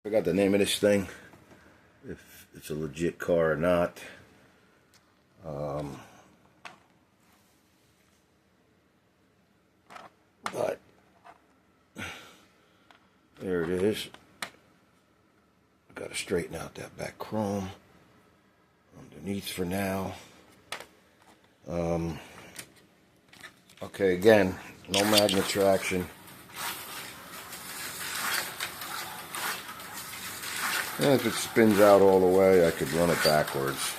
Forgot the name of this thing, if it's a legit car or not. But there it is. Got to straighten out that back chrome underneath for now. Okay, again, no magnet traction. And if it spins out all the way, I could run it backwards.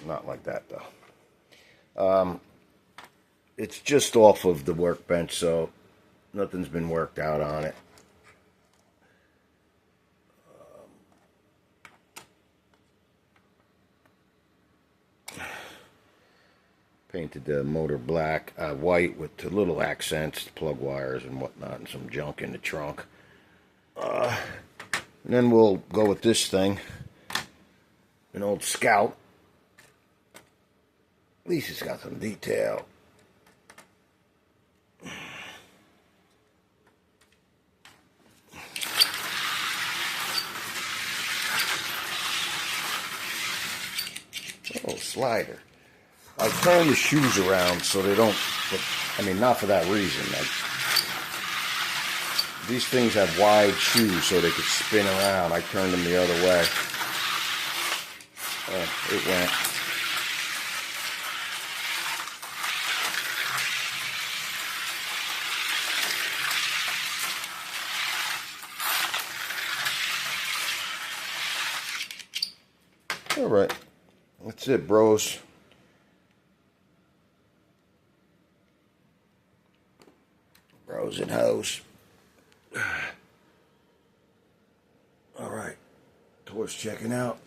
Not like that, though. It's just off of the workbench, so nothing's been worked out on it. Painted the motor black, white with the little accents, plug wires and whatnot, and some junk in the trunk. And then we'll go with this thing, an old Scout. At least it's got some detail. Oh, slider. I turn the shoes around so they don't, I mean, not for that reason. These things have wide shoes so they could spin around. I turned them the other way. Oh, it went. All right. That's it, bros. Bros and hoes. All right. Towards checking out.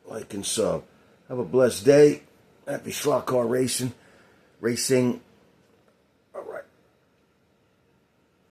Like and sub. Have a blessed day. Happy slot car racing.